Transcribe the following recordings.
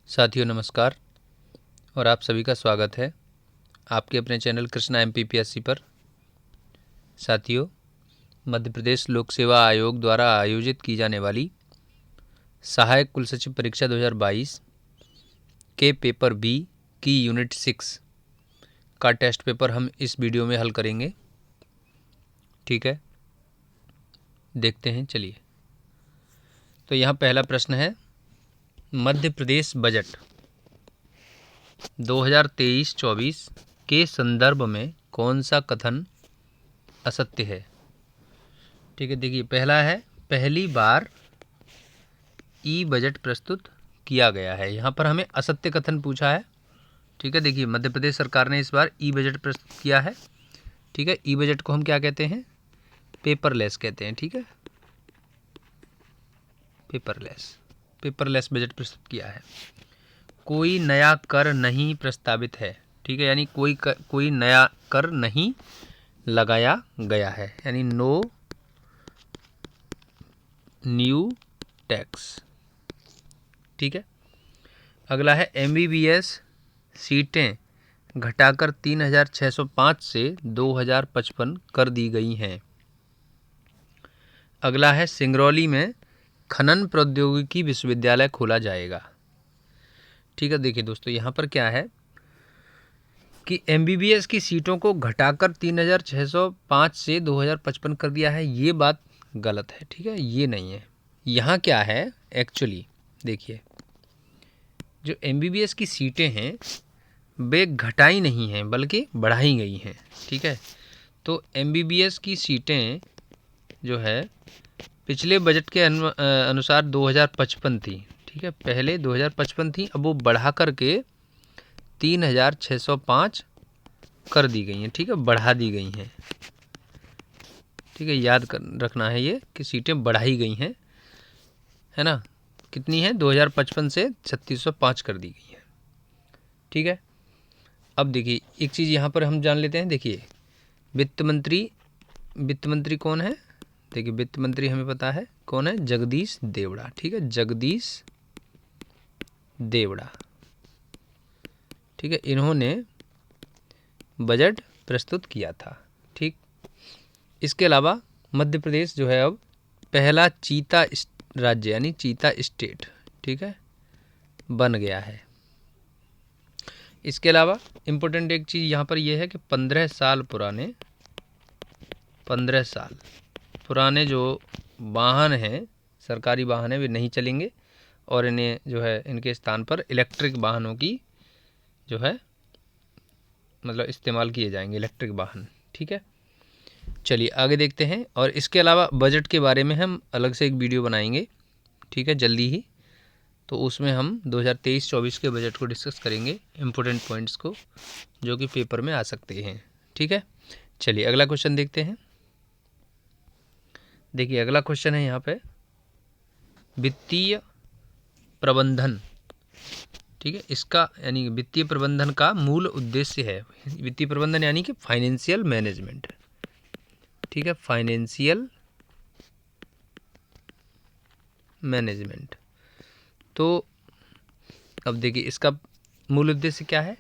साथियों नमस्कार और आप सभी का स्वागत है आपके अपने चैनल कृष्णा MPPSC पर। साथियों, मध्य प्रदेश लोक सेवा आयोग द्वारा आयोजित की जाने वाली सहायक कुल सचिव परीक्षा 2022 के पेपर बी की यूनिट 6 का टेस्ट पेपर हम इस वीडियो में हल करेंगे। ठीक है, देखते हैं। चलिए, तो यहाँ पहला प्रश्न है, मध्य प्रदेश बजट 2023-24 के संदर्भ में कौन सा कथन असत्य है। ठीक है, देखिए पहला है, पहली बार ई बजट प्रस्तुत किया गया है। यहाँ पर हमें असत्य कथन पूछा है। ठीक है, देखिए मध्य प्रदेश सरकार ने इस बार ई बजट प्रस्तुत किया है। ठीक है, ई बजट को हम क्या कहते हैं? पेपरलेस कहते हैं। ठीक है, पेपरलेस बजट प्रस्तुत किया है। कोई नया कर नहीं प्रस्तावित है। ठीक है, यानी कोई नया कर नहीं लगाया गया है, यानी नो न्यू टैक्स। ठीक है, अगला है, MBBS सीटें घटाकर 3605 से 2055 कर दी गई हैं। अगला है, सिंगरौली में खनन प्रौद्योगिकी विश्वविद्यालय खोला जाएगा। ठीक है, देखिए दोस्तों यहाँ पर क्या है कि MBBS की सीटों को घटाकर 3605 से 2055 कर दिया है, ये बात गलत है। ठीक है, ये नहीं है। यहाँ क्या है एक्चुअली, देखिए जो MBBS की सीटें हैं वे घटाई नहीं हैं बल्कि बढ़ाई गई हैं। ठीक है, तो MBBS की सीटें जो है पिछले बजट के अनुसार 2055 थी। ठीक है, पहले 2055 थी, अब वो बढ़ा करके 3605 कर दी गई हैं। ठीक है, बढ़ा दी गई हैं। ठीक है, याद रखना है ये कि सीटें बढ़ाई गई हैं, है ना। कितनी है? 2055 से 3605 कर दी गई है। ठीक है, अब देखिए एक चीज़ यहाँ पर हम जान लेते हैं। देखिए वित्त मंत्री कौन है? देखिए वित्त मंत्री हमें पता है कौन है, जगदीश देवड़ा। ठीक है, जगदीश देवड़ा। ठीक है, इन्होंने बजट प्रस्तुत किया था। ठीक, इसके अलावा मध्य प्रदेश जो है अब पहला चीता राज्य यानी चीता स्टेट, ठीक है, बन गया है। इसके अलावा इम्पोर्टेंट एक चीज़ यहाँ पर यह है कि 15 साल पुराने जो वाहन हैं, सरकारी वाहन हैं, वे नहीं चलेंगे और इन्हें जो है इनके स्थान पर इलेक्ट्रिक वाहनों की जो है मतलब इस्तेमाल किए जाएंगे, इलेक्ट्रिक वाहन। ठीक है, चलिए आगे देखते हैं। और इसके अलावा बजट के बारे में हम अलग से एक वीडियो बनाएंगे। ठीक है, जल्दी ही, तो उसमें हम 2023-24 के बजट को डिस्कस करेंगे, इम्पोर्टेंट पॉइंट्स को जो कि पेपर में आ सकते हैं। ठीक है, चलिए अगला क्वेश्चन देखते हैं। देखिए अगला क्वेश्चन है यहाँ पे, वित्तीय प्रबंधन। ठीक है, इसका यानी वित्तीय प्रबंधन का मूल उद्देश्य है, वित्तीय प्रबंधन यानी कि फाइनेंशियल मैनेजमेंट। ठीक है, फाइनेंशियल मैनेजमेंट। तो अब देखिए इसका मूल उद्देश्य क्या है?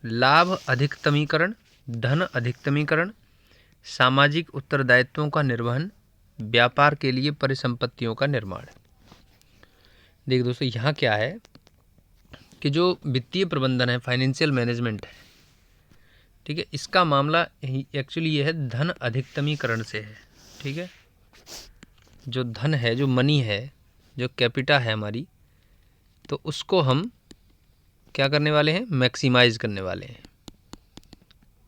लाभ अधिकतमीकरण, धन अधिकतमीकरण, सामाजिक उत्तरदायित्वों का निर्वहन, व्यापार के लिए परिसंपत्तियों का निर्माण। देखिए दोस्तों यहाँ क्या है कि जो वित्तीय प्रबंधन है, फाइनेंशियल मैनेजमेंट है, ठीक है, इसका मामला एक्चुअली ये है धन अधिकतमीकरण से है। ठीक है, जो धन है, जो मनी है, जो कैपिटा है हमारी, तो उसको हम क्या करने वाले हैं? मैक्सिमाइज करने वाले हैं।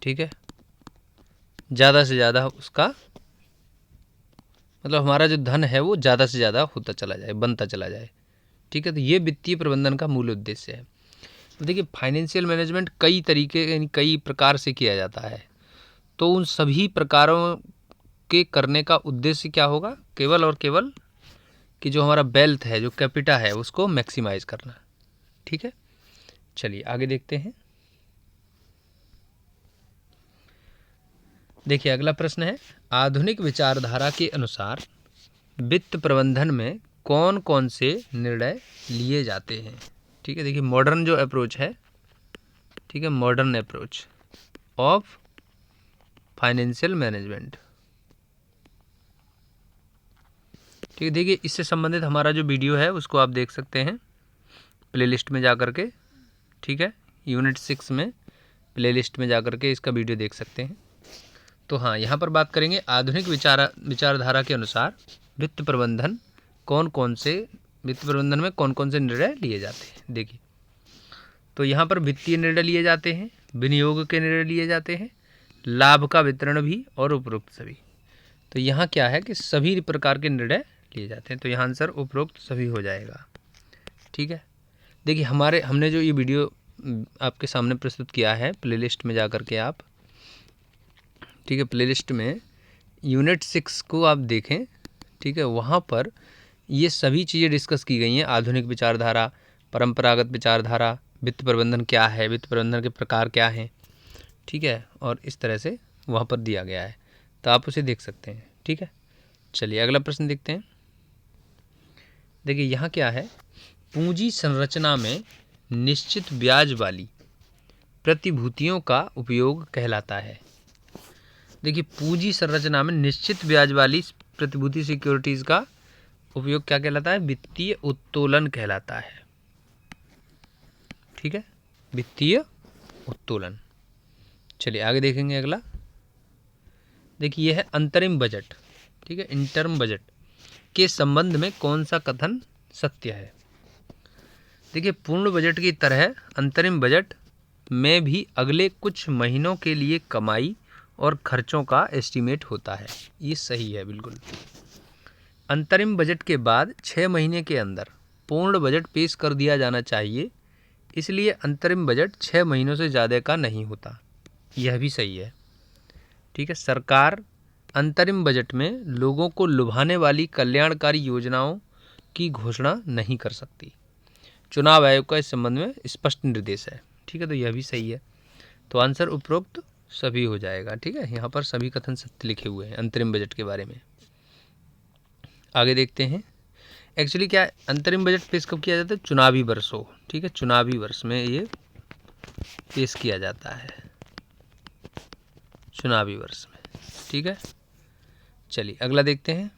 ठीक है, ज़्यादा से ज़्यादा उसका मतलब हमारा जो धन है वो ज़्यादा से ज़्यादा होता चला जाए, बनता चला जाए। ठीक है, तो ये वित्तीय प्रबंधन का मूल उद्देश्य है। तो देखिए फाइनेंशियल मैनेजमेंट कई तरीके यानी कई प्रकार से किया जाता है, तो उन सभी प्रकारों के करने का उद्देश्य क्या होगा? केवल और केवल कि जो हमारा वेल्थ है, जो कैपिटा है, उसको मैक्सिमाइज करना। ठीक है, चलिए आगे देखते हैं। देखिए अगला प्रश्न है, आधुनिक विचारधारा के अनुसार वित्त प्रबंधन में कौन कौन से निर्णय लिए जाते हैं? ठीक है, देखिए मॉडर्न जो अप्रोच है, ठीक है, modern approach of financial management. ठीक है, देखिए इससे संबंधित हमारा जो वीडियो है उसको आप देख सकते हैं प्लेलिस्ट में जा कर के। ठीक है, यूनिट 6 में प्लेलिस्ट में जा कर के इसका वीडियो देख सकते हैं। तो हाँ, यहाँ पर बात करेंगे आधुनिक विचारधारा के अनुसार वित्त प्रबंधन वित्त प्रबंधन में कौन कौन से निर्णय लिए जाते हैं। देखिए, तो यहाँ पर वित्तीय निर्णय लिए जाते हैं, विनियोग के निर्णय लिए जाते हैं, लाभ का वितरण भी और उपरोक्त सभी। तो यहाँ क्या है कि सभी प्रकार के निर्णय लिए जाते हैं, तो यहाँ आंसर उपरोक्त सभी हो जाएगा। ठीक है, देखिए हमने जो ये वीडियो आपके सामने प्रस्तुत किया है प्लेलिस्ट में जा कर के आप, ठीक है, प्लेलिस्ट में यूनिट 6 को आप देखें। ठीक है, वहाँ पर ये सभी चीज़ें डिस्कस की गई हैं, आधुनिक विचारधारा, परंपरागत विचारधारा, वित्त प्रबंधन क्या है, वित्त प्रबंधन के प्रकार क्या हैं। ठीक है, और इस तरह से वहाँ पर दिया गया है, तो आप उसे देख सकते हैं। ठीक है, चलिए अगला प्रश्न देखते हैं। देखिए यहाँ क्या है, पूंजी संरचना में निश्चित ब्याज वाली प्रतिभूतियों का उपयोग कहलाता है। देखिए पूंजी संरचना में निश्चित ब्याज वाली प्रतिभूति सिक्योरिटीज का उपयोग क्या कहलाता है, वित्तीय उत्तोलन कहलाता है। ठीक है, वित्तीय उत्तोलन। चलिए आगे देखेंगे अगला। देखिए यह है अंतरिम बजट। ठीक है, इंटर्म बजट के संबंध में कौन सा कथन सत्य है। देखिए पूर्ण बजट की तरह अंतरिम बजट में भी अगले कुछ महीनों के लिए कमाई और खर्चों का एस्टीमेट होता है। ये सही है बिल्कुल। अंतरिम बजट के बाद 6 महीने के अंदर पूर्ण बजट पेश कर दिया जाना चाहिए, इसलिए अंतरिम बजट 6 महीनों से ज़्यादा का नहीं होता। यह भी सही है। ठीक है, सरकार अंतरिम बजट में लोगों को लुभाने वाली कल्याणकारी योजनाओं की घोषणा नहीं कर सकती। चुनाव आयोग का इस संबंध में स्पष्ट निर्देश है। ठीक है, तो यह भी सही है, तो आंसर उपरोक्त सभी हो जाएगा। ठीक है, यहाँ पर सभी कथन सत्य लिखे हुए हैं अंतरिम बजट के बारे में। आगे देखते हैं। एक्चुअली क्या है, अंतरिम बजट पेश कब किया जाता है, चुनावी वर्ष हो। ठीक है, चुनावी वर्ष में ये पेश किया जाता है, चुनावी वर्ष में। ठीक है, चलिए अगला देखते हैं।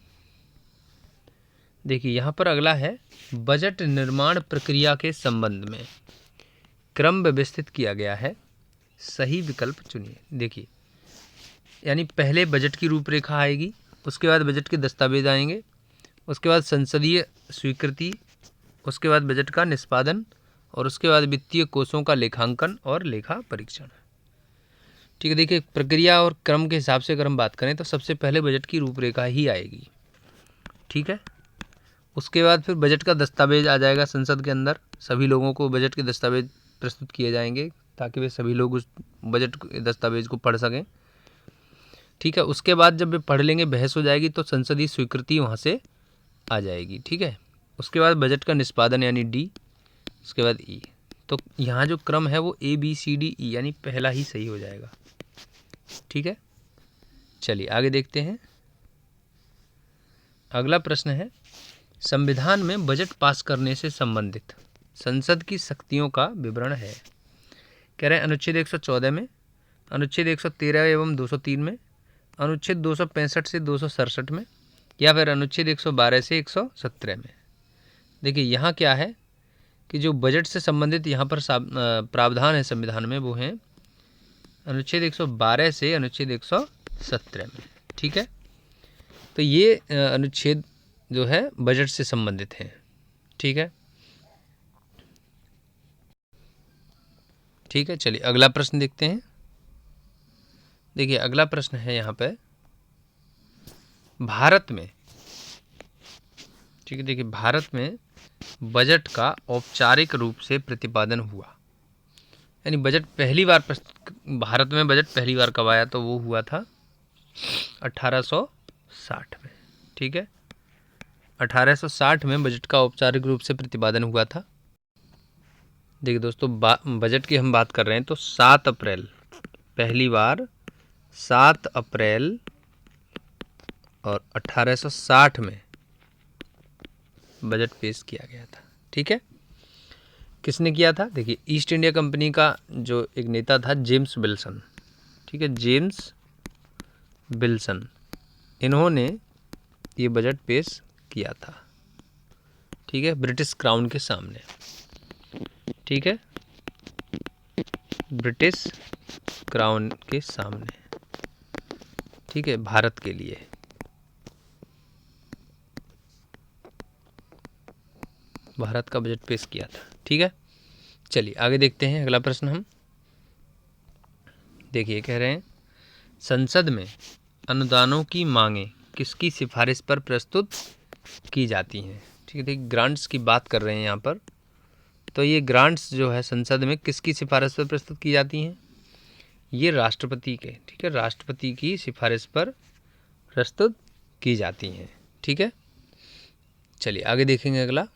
देखिए यहाँ पर अगला है, बजट निर्माण प्रक्रिया के संबंध में क्रम व्यवस्थित किया गया है, सही विकल्प चुनिए। देखिए यानी पहले बजट की रूपरेखा आएगी, उसके बाद बजट के दस्तावेज आएंगे, उसके बाद संसदीय स्वीकृति, उसके बाद बजट का निष्पादन, और उसके बाद वित्तीय कोषों का लेखांकन और लेखा परीक्षण। ठीक है, देखिए प्रक्रिया और क्रम के हिसाब से अगर हम बात करें तो सबसे पहले बजट की रूपरेखा ही आएगी। ठीक है, उसके बाद फिर बजट का दस्तावेज आ जाएगा संसद के अंदर, सभी लोगों को बजट के दस्तावेज प्रस्तुत किए जाएंगे ताकि वे सभी लोग उस बजट के दस्तावेज को पढ़ सकें। ठीक है, उसके बाद जब वे पढ़ लेंगे, बहस हो जाएगी, तो संसदीय स्वीकृति वहाँ से आ जाएगी। ठीक है, उसके बाद बजट का निष्पादन यानी डी, उसके बाद ई। तो यहाँ जो क्रम है वो ABCDE यानी पहला ही सही हो जाएगा। ठीक है, चलिए आगे देखते हैं। अगला प्रश्न है, संविधान में बजट पास करने से संबंधित संसद की शक्तियों का विवरण है। कह रहे हैं अनुच्छेद 114 में, अनुच्छेद 113 एवं 203 में, अनुच्छेद 265 से 267 में, या फिर अनुच्छेद 112 से 117 में। देखिए यहाँ क्या है कि जो बजट से संबंधित यहाँ पर प्रावधान है संविधान में, वो हैं अनुच्छेद 112 से अनुच्छेद 117 में। ठीक है, तो ये अनुच्छेद जो है बजट से संबंधित है। ठीक है, ठीक है, चलिए अगला प्रश्न देखते हैं। देखिए अगला प्रश्न है यहाँ पे, भारत में, ठीक है, देखिए भारत में बजट का औपचारिक रूप से प्रतिपादन हुआ, यानी बजट पहली बार भारत में बजट पहली बार कब आया, तो वो हुआ था 1860 में। ठीक है, 1860 में बजट का औपचारिक रूप से प्रतिपादन हुआ था। देखिए दोस्तों, बजट की हम बात कर रहे हैं तो 7 अप्रैल, पहली बार 7 अप्रैल और 1860 में बजट पेश किया गया था। ठीक है, किसने किया था? देखिए, ईस्ट इंडिया कंपनी का जो एक नेता था जेम्स विल्सन, ठीक है, जेम्स विल्सन, इन्होंने ये बजट पेश किया था, ठीक है, ब्रिटिश क्राउन के सामने, ठीक है, ब्रिटिश क्राउन के सामने, ठीक है, भारत के लिए। भारत का बजट पेश किया था, ठीक है। चलिए आगे देखते हैं अगला प्रश्न हम। देखिए, कह रहे हैं संसद में अनुदानों की मांगें किसकी सिफारिश पर प्रस्तुत की जाती हैं? ठीक है, देखिए ग्रांट्स की बात कर रहे हैं यहाँ पर, तो ये ग्रांट्स जो है संसद में किसकी सिफारिश पर प्रस्तुत की जाती हैं? ये राष्ट्रपति के, ठीक है, राष्ट्रपति की सिफारिश पर प्रस्तुत की जाती हैं, ठीक है। चलिए आगे देखेंगे अगला।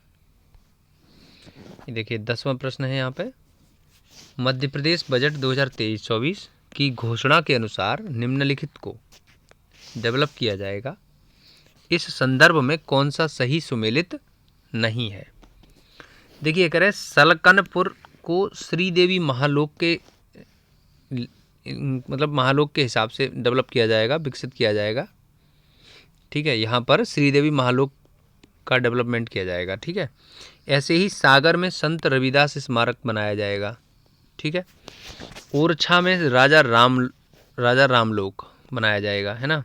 देखिए 10वां प्रश्न है यहाँ पे, मध्य प्रदेश बजट 2023-24 की घोषणा के अनुसार निम्नलिखित को डेवलप किया जाएगा, इस संदर्भ में कौन सा सही सुमेलित नहीं है? देखिए कह रहे सलकनपुर को श्रीदेवी महालोक के मतलब महालोक के हिसाब से डेवलप किया जाएगा, विकसित किया जाएगा, ठीक है, यहाँ पर श्रीदेवी महालोक का डेवलपमेंट किया जाएगा, ठीक है। ऐसे ही सागर में संत रविदास स्मारक बनाया जाएगा, ठीक है। ओरछा में राजा रामलोक बनाया जाएगा, है ना।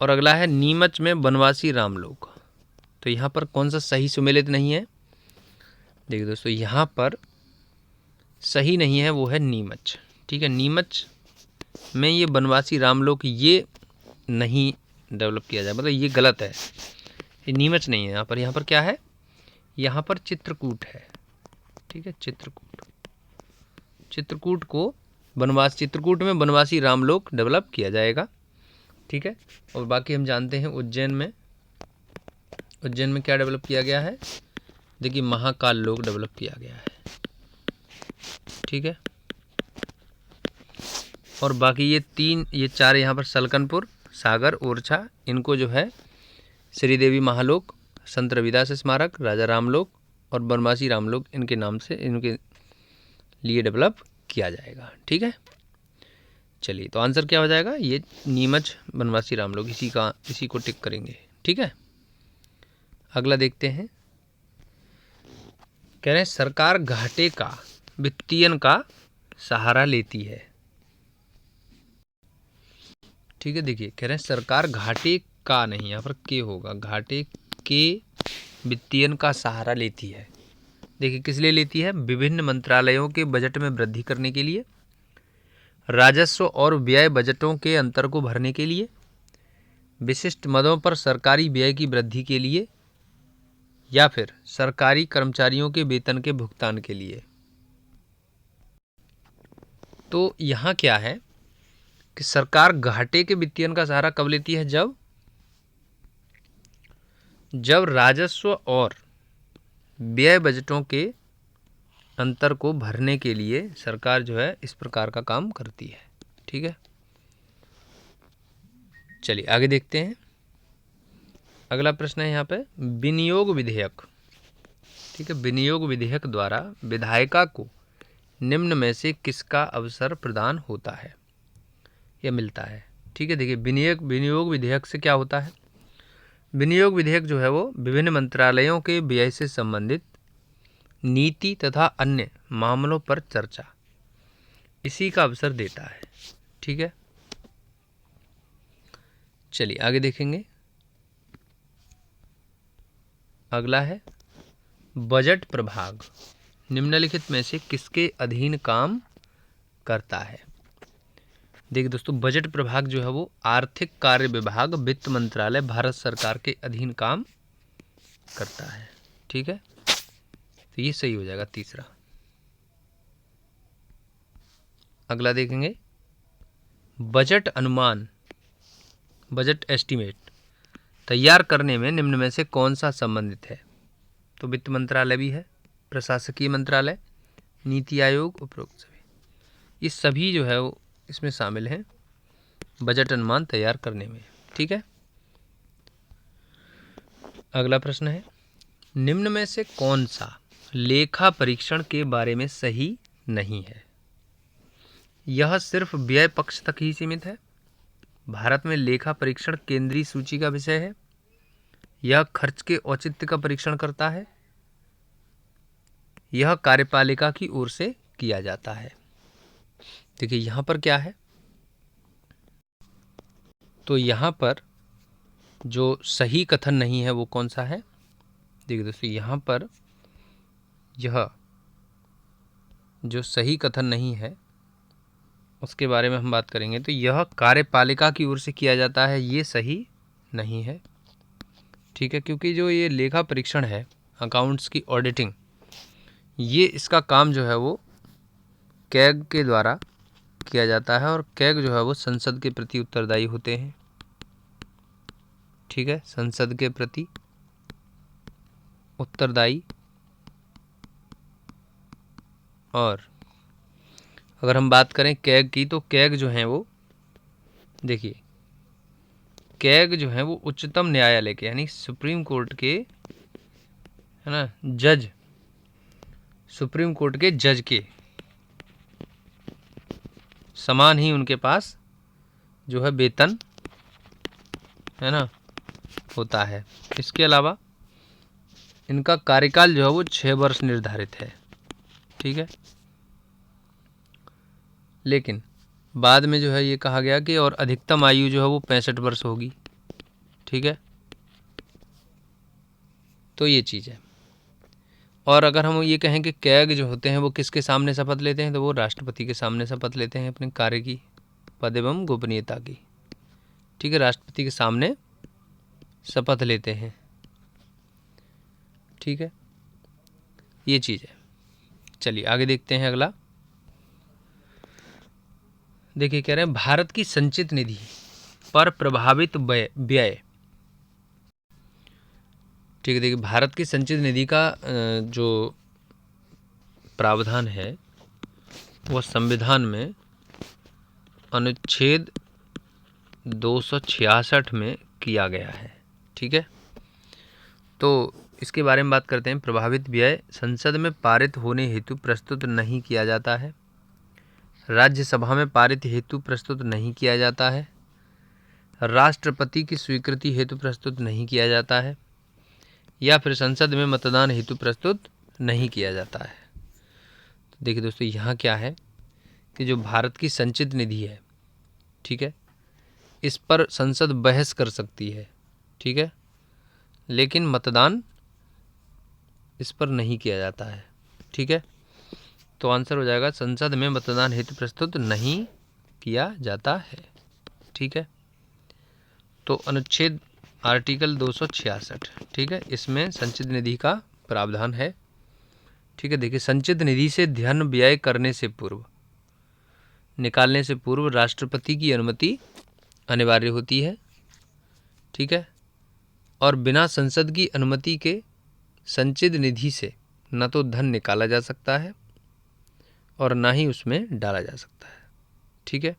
और अगला है नीमच में बनवासी रामलोक। तो यहाँ पर कौन सा सही सुमेलित नहीं है? देखिए दोस्तों, यहाँ पर सही नहीं है, वो है नीमच, ठीक है। नीमच में ये बनवासी रामलोक ये नहीं डेवलप किया जाए, मतलब ये गलत है, ये नीमच नहीं है यहाँ पर। यहाँ पर क्या है? यहाँ पर चित्रकूट है, ठीक है, चित्रकूट को चित्रकूट में बनवासी रामलोक डेवलप किया जाएगा, ठीक है। और बाकी हम जानते हैं उज्जैन में क्या डेवलप किया गया है? देखिए महाकाल लोक डेवलप किया गया है, ठीक है। और बाकी ये चार यहाँ पर सलकनपुर, सागर, ओरछा, इनको जो है श्रीदेवी महालोक, संत रविदास स्मारक, राजा रामलोक और बनवासी रामलोक, इनके नाम से इनके लिए डेवलप किया जाएगा, ठीक है। चलिए तो आंसर क्या हो जाएगा? ये नीमच बनवासी रामलोक, इसी को टिक करेंगे, ठीक है। अगला देखते हैं, कह रहे हैं सरकार घाटे का वित्तीयन का सहारा लेती है, ठीक है। देखिए कह रहे हैं सरकार घाटे का नहीं, यहाँ पर के होगा, घाटे के वित्तीयन का सहारा लेती है। देखिए किस लिए लेती है? विभिन्न मंत्रालयों के बजट में वृद्धि करने के लिए, राजस्व और व्यय बजटों के अंतर को भरने के लिए, विशिष्ट मदों पर सरकारी व्यय की वृद्धि के लिए, या फिर सरकारी कर्मचारियों के वेतन के भुगतान के लिए। तो यहाँ क्या है कि सरकार घाटे के वित्तीयन का सहारा कब लेती है? जब राजस्व और व्यय बजटों के अंतर को भरने के लिए सरकार जो है इस प्रकार का काम करती है, ठीक है। चलिए आगे देखते हैं। अगला प्रश्न है यहाँ पे विनियोग विधेयक, ठीक है। विनियोग विधेयक द्वारा विधायिका को निम्न में से किसका अवसर प्रदान होता है या मिलता है? ठीक है, देखिए विनियोग विधेयक से क्या होता है? विनियोग विधेयक जो है वो विभिन्न मंत्रालयों के व्यय से संबंधित नीति तथा अन्य मामलों पर चर्चा, इसी का अवसर देता है, ठीक है। चलिए आगे देखेंगे। अगला है बजट प्रभाग निम्नलिखित में से किसके अधीन काम करता है? देखिए दोस्तों, बजट प्रभाग जो है वो आर्थिक कार्य विभाग, वित्त मंत्रालय, भारत सरकार के अधीन काम करता है, ठीक है। तो ये सही हो जाएगा तीसरा। अगला देखेंगे बजट अनुमान, बजट एस्टीमेट तैयार करने में निम्न में से कौन सा संबंधित है? तो वित्त मंत्रालय भी है, प्रशासकीय मंत्रालय, नीति आयोग, उपरोक्त सभी, ये सभी जो है वो इसमें शामिल हैं बजट अनुमान तैयार करने में, ठीक है। अगला प्रश्न है निम्न में से कौन सा लेखा परीक्षण के बारे में सही नहीं है। यह सिर्फ व्यय पक्ष तक ही सीमित है। भारत में लेखा परीक्षण केंद्रीय सूची का विषय है। यह खर्च के औचित्य का परीक्षण करता है। यह कार्यपालिका की ओर से किया जाता है। देखिए यहाँ पर क्या है, तो यहाँ पर जो सही कथन नहीं है वो कौन सा है। देखिए दोस्तों, यहाँ पर यह जो सही कथन नहीं है उसके बारे में हम बात करेंगे। तो यह कार्यपालिका की ओर से किया जाता है, ये सही नहीं है। ठीक है, क्योंकि जो ये लेखा परीक्षण है, अकाउंट्स की ऑडिटिंग, ये इसका काम जो है वो कैग के द्वारा किया जाता है और कैग जो है वो संसद के प्रति उत्तरदायी होते हैं। ठीक है, संसद के प्रति उत्तरदायी। और अगर हम बात करें कैग की, तो कैग जो है वो, देखिए कैग जो है वो उच्चतम न्यायालय के यानी सुप्रीम कोर्ट के, है ना, जज, सुप्रीम कोर्ट के जज के समान ही उनके पास जो है वेतन, है ना, होता है। इसके अलावा इनका कार्यकाल जो है वो 6 वर्ष निर्धारित है। ठीक है, लेकिन बाद में जो है ये कहा गया कि और अधिकतम आयु जो है वो 65 वर्ष होगी। ठीक है, तो ये चीज़ है। और अगर हम ये कहें कि कैग जो होते हैं वो किसके सामने शपथ लेते हैं, तो वो राष्ट्रपति के सामने शपथ लेते हैं अपने कार्य की, पद एवं गोपनीयता की। ठीक है, राष्ट्रपति के सामने शपथ लेते हैं। ठीक है, ये चीज़ है। चलिए आगे देखते हैं अगला। देखिए कह रहे हैं भारत की संचित निधि पर प्रभावित व्यय। ठीक है, देखिए भारत की संचित निधि का जो प्रावधान है वह संविधान में अनुच्छेद 266 में किया गया है। ठीक है, तो इसके बारे में बात करते हैं। प्रभावित व्यय संसद में पारित होने हेतु प्रस्तुत नहीं किया जाता है, राज्यसभा में पारित हेतु प्रस्तुत नहीं किया जाता है, राष्ट्रपति की स्वीकृति हेतु प्रस्तुत नहीं किया जाता है, या फिर संसद में मतदान हेतु प्रस्तुत नहीं किया जाता है। तो देखिए दोस्तों, यहाँ क्या है कि जो भारत की संचित निधि है, ठीक है, इस पर संसद बहस कर सकती है। ठीक है, लेकिन मतदान इस पर नहीं किया जाता है। ठीक है, तो आंसर हो जाएगा संसद में मतदान हेतु प्रस्तुत नहीं किया जाता है। ठीक है, तो अनुच्छेद आर्टिकल 266, ठीक है, इसमें संचित निधि का प्रावधान है। ठीक है, देखिए संचित निधि से धन व्यय करने से पूर्व, निकालने से पूर्व राष्ट्रपति की अनुमति अनिवार्य होती है। ठीक है, और बिना संसद की अनुमति के संचित निधि से न तो धन निकाला जा सकता है और ना ही उसमें डाला जा सकता है। ठीक है,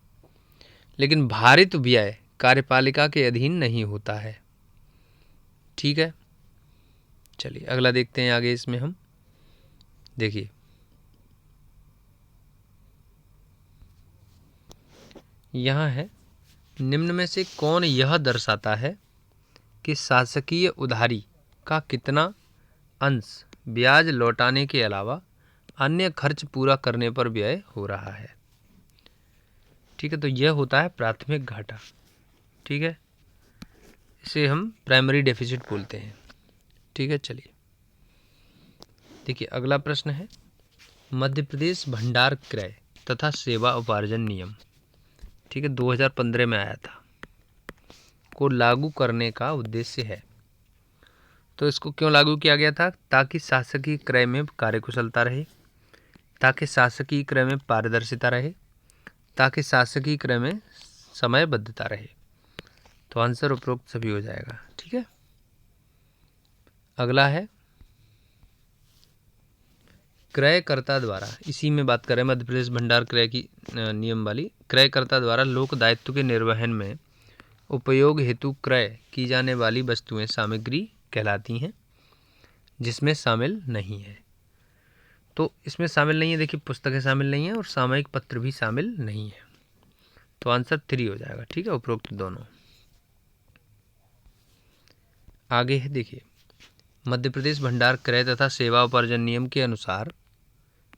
लेकिन भारित व्यय कार्यपालिका के अधीन नहीं होता है। ठीक है, चलिए अगला देखते हैं आगे इसमें हम। देखिए यहाँ है, निम्न में से कौन यह दर्शाता है कि शासकीय उधारी का कितना अंश ब्याज लौटाने के अलावा अन्य खर्च पूरा करने पर व्यय हो रहा है। ठीक है, तो यह होता है प्राथमिक घाटा। ठीक है, इसे हम प्राइमरी डेफिसिट बोलते हैं। ठीक है, चलिए देखिए अगला प्रश्न है, मध्य प्रदेश भंडार क्रय तथा सेवा उपार्जन नियम, ठीक है, 2015 में आया था, को लागू करने का उद्देश्य है। तो इसको क्यों लागू किया गया था? ताकि शासकीय क्रय में कार्यकुशलता रहे, ताकि शासकीय क्रय में पारदर्शिता रहे, ताकि शासकीय क्रय में समयबद्धता रहे। तो आंसर उपरोक्त सभी हो जाएगा। ठीक है, अगला है क्रयकर्ता द्वारा, इसी में बात करें मध्य प्रदेश भंडार क्रय की नियम वाली, क्रयकर्ता द्वारा लोक दायित्व के निर्वहन में उपयोग हेतु क्रय की जाने वाली वस्तुएं सामग्री कहलाती हैं, जिसमें शामिल नहीं है। तो इसमें शामिल नहीं है, देखिए पुस्तकें शामिल नहीं है और सामयिक पत्र भी शामिल नहीं है, तो आंसर 3 हो जाएगा। ठीक है, उपरोक्त दोनों। आगे है देखिए, मध्य प्रदेश भंडार क्रय तथा सेवा उपार्जन नियम के अनुसार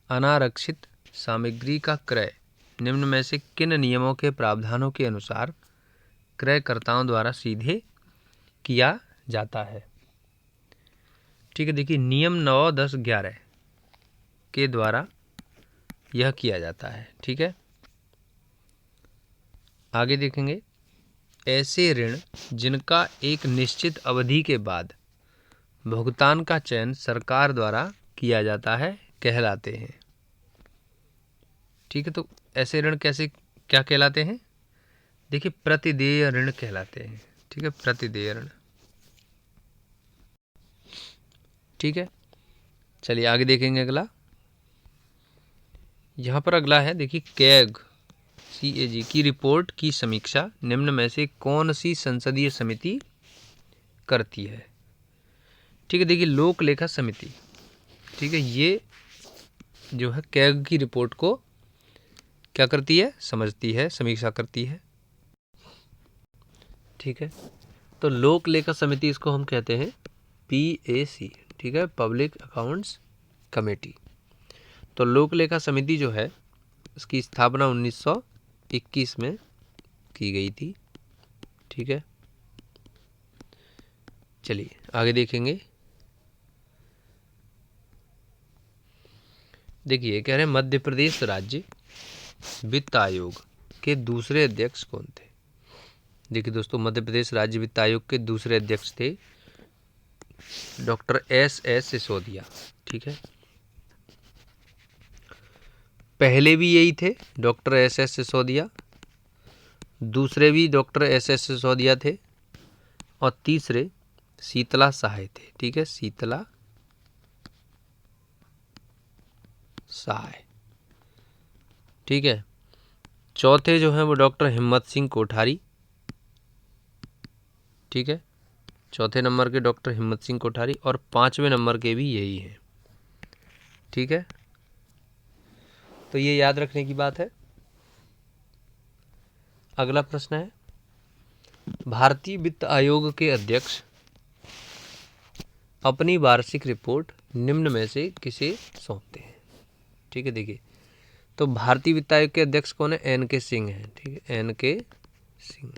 अनारक्षित सामग्री का क्रय निम्न में से किन नियमों के प्रावधानों के अनुसार क्रयकर्ताओं द्वारा सीधे किया जाता है। ठीक है, देखिए नियम 9, 10, 11 के द्वारा यह किया जाता है। ठीक है, आगे देखेंगे, ऐसे ऋण जिनका एक निश्चित अवधि के बाद भुगतान का चयन सरकार द्वारा किया जाता है कहलाते हैं। ठीक है, तो ऐसे ऋण कैसे क्या कहलाते हैं? देखिए प्रतिदेय ऋण कहलाते हैं। ठीक है, प्रतिदेय ऋण। ठीक है, चलिए आगे देखेंगे अगला। यहाँ पर अगला है देखिए, CAG की रिपोर्ट की समीक्षा निम्न में से कौन सी संसदीय समिति करती है? ठीक है, देखिए लोक लेखा समिति। ठीक है, ये जो है कैग की रिपोर्ट को क्या करती है? समझती है, समीक्षा करती है। ठीक है, तो लोक लेखा समिति इसको हम कहते हैं PAC। ठीक है, पब्लिक अकाउंट्स कमेटी। तो लोक लेखा समिति जो है इसकी स्थापना 1921 में की गई थी। ठीक है, चलिए आगे देखेंगे। देखिए कह रहे हैं मध्य प्रदेश राज्य वित्त आयोग के दूसरे अध्यक्ष कौन थे? देखिए दोस्तों, मध्य प्रदेश राज्य वित्त आयोग के दूसरे अध्यक्ष थे डॉक्टर SS सिसोदिया। ठीक है, पहले भी यही थे डॉक्टर SS सिसोदिया, दूसरे भी डॉक्टर SS सिसोदिया थे, और तीसरे शीतला सहाय थे। ठीक है, शीतला सहाय। ठीक है, चौथे जो हैं वो डॉक्टर हिम्मत सिंह कोठारी। ठीक है, चौथे नंबर के डॉक्टर हिम्मत सिंह कोठारी, और 5वें नंबर के भी यही हैं। ठीक है, तो ये याद रखने की बात है। अगला प्रश्न है, भारतीय वित्त आयोग के अध्यक्ष अपनी वार्षिक रिपोर्ट निम्न में से किसे सौंपते हैं? ठीक है, देखिए तो भारतीय वित्त आयोग के अध्यक्ष कौन है? NK सिंह हैं। ठीक है, NK सिंह।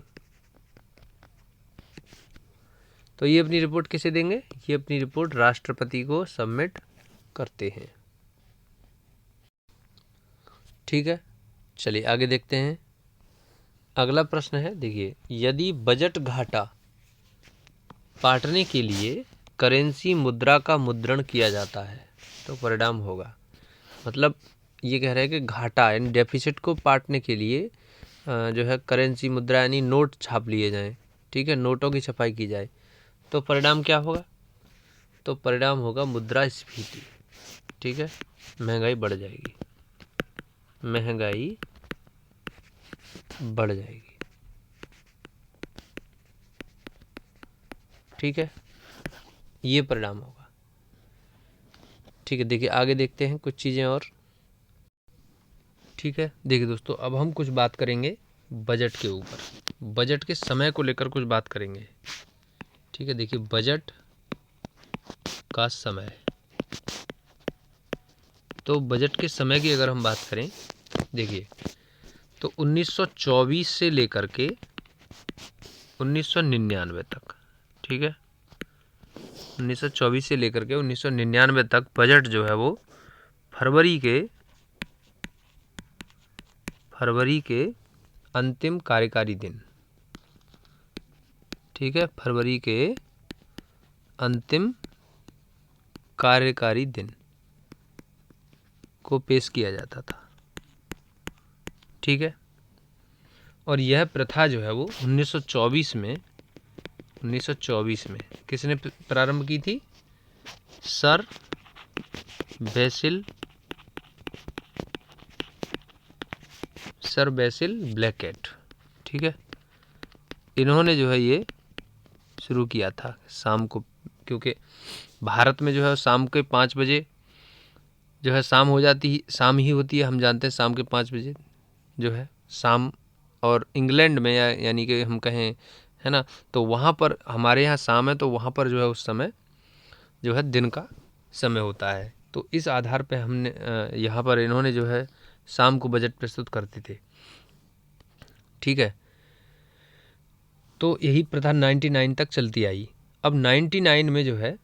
तो ये अपनी रिपोर्ट किसे देंगे? ये अपनी रिपोर्ट राष्ट्रपति को सबमिट करते हैं। ठीक है, चलिए आगे देखते हैं। अगला प्रश्न है देखिए, यदि बजट घाटा पाटने के लिए करेंसी मुद्रा का मुद्रण किया जाता है तो परिणाम होगा। मतलब ये कह रहे हैं कि घाटा यानी डेफिसिट को पाटने के लिए जो है करेंसी मुद्रा यानी नोट छाप लिए जाएं। ठीक है, नोटों की छपाई की जाए तो परिणाम क्या होगा? तो परिणाम होगा मुद्रास्फीति। ठीक है, महंगाई बढ़ जाएगी, महंगाई बढ़ जाएगी। ठीक है, ये परिणाम होगा। ठीक है, देखिए आगे देखते हैं कुछ चीज़ें और। ठीक है, देखिए दोस्तों, अब हम कुछ बात करेंगे बजट के ऊपर, बजट के समय को लेकर कुछ बात करेंगे। ठीक है, देखिए बजट का समय, तो बजट के समय की अगर हम बात करें, देखिए तो 1924 से लेकर के 1999 तक। ठीक है, 1924 से लेकर के 1999 तक बजट जो है वो फरवरी के अंतिम कार्यकारी दिन। ठीक है, फरवरी के अंतिम कार्यकारी दिन को पेश किया जाता था। ठीक है, और यह प्रथा जो है वो 1924 में किसने प्रारंभ की थी? Sir Basil Blackett. ठीक है, इन्होंने जो है ये शुरू किया था शाम को, क्योंकि भारत में जो है शाम के 5 बजे जो है शाम हो जाती, शाम ही होती है, हम जानते हैं शाम के 5 बजे जो है शाम। और इंग्लैंड में यानी कि हम कहें, है ना, तो वहाँ पर हमारे यहाँ शाम है, तो वहाँ पर जो है उस समय जो है दिन का समय होता है। तो इस आधार पे हमने यहाँ पर इन्होंने जो है शाम को बजट प्रस्तुत करते थे। ठीक है, तो यही प्रथा 99 तक चलती आई। अब 99 में जो है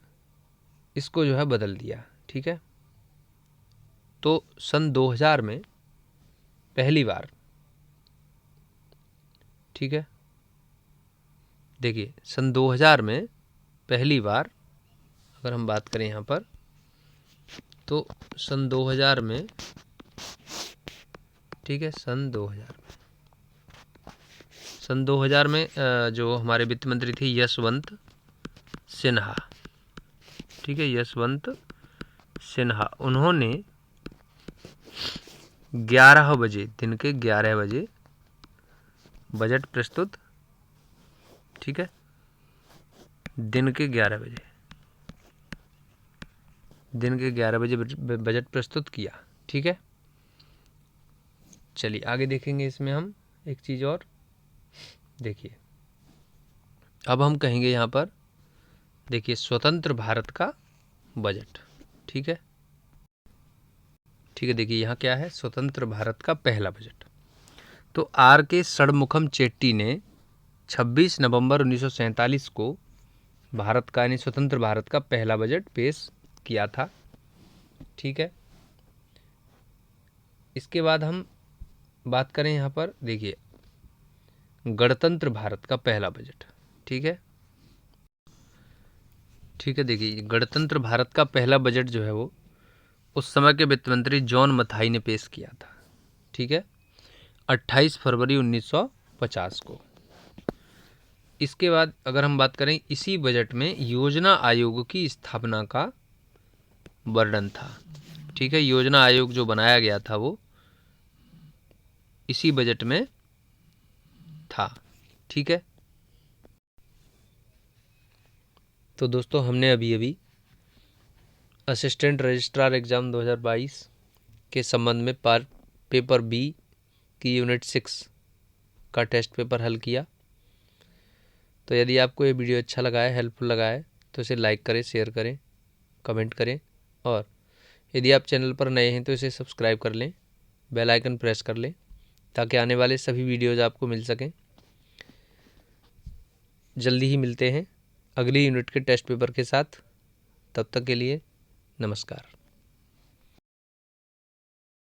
इसको जो है बदल दिया। ठीक है, तो सन 2000 में पहली बार, ठीक है, देखिए सन 2000 में पहली बार अगर हम बात करें यहाँ पर, तो सन 2000 में, ठीक है, सन 2000 में जो हमारे वित्त मंत्री थे यशवंत सिन्हा, ठीक है, यशवंत सिन्हा, उन्होंने 11 बजे, दिन के 11 बजे बजट प्रस्तुत, ठीक है, दिन के 11 बजे, दिन के 11 बजे बजट प्रस्तुत किया। ठीक है, चलिए आगे देखेंगे इसमें हम एक चीज़ और। देखिए अब हम कहेंगे यहाँ पर, देखिए स्वतंत्र भारत का बजट। ठीक है, ठीक है, देखिए यहाँ क्या है, स्वतंत्र भारत का पहला बजट। तो R.K. षणमुखम चेट्टी ने 26 नवंबर 1947 को भारत का यानी स्वतंत्र भारत का पहला बजट पेश किया था। ठीक है, इसके बाद हम बात करें यहाँ पर, देखिए गणतंत्र भारत का पहला बजट। ठीक है, ठीक है, देखिए गणतंत्र भारत का पहला बजट जो है वो उस समय के वित्त मंत्री जॉन मथाई ने पेश किया था। ठीक है, 28 फरवरी 1950 को। इसके बाद अगर हम बात करें, इसी बजट में योजना आयोग की स्थापना का वर्णन था। ठीक है, योजना आयोग जो बनाया गया था वो इसी बजट में था। ठीक है, तो दोस्तों हमने अभी असिस्टेंट रजिस्ट्रार एग्ज़ाम 2022 के संबंध में पेपर बी की यूनिट 6 का टेस्ट पेपर हल किया। तो यदि आपको ये वीडियो अच्छा लगा है, हेल्पफुल लगा है, तो इसे लाइक करें, शेयर करें, कमेंट करें, और यदि आप चैनल पर नए हैं तो इसे सब्सक्राइब कर लें, बेल आइकन प्रेस कर लें, ताकि आने वाले सभी वीडियोज़ आपको मिल सकें। जल्दी ही मिलते हैं अगली यूनिट के टेस्ट पेपर के साथ। तब तक के लिए नमस्कार।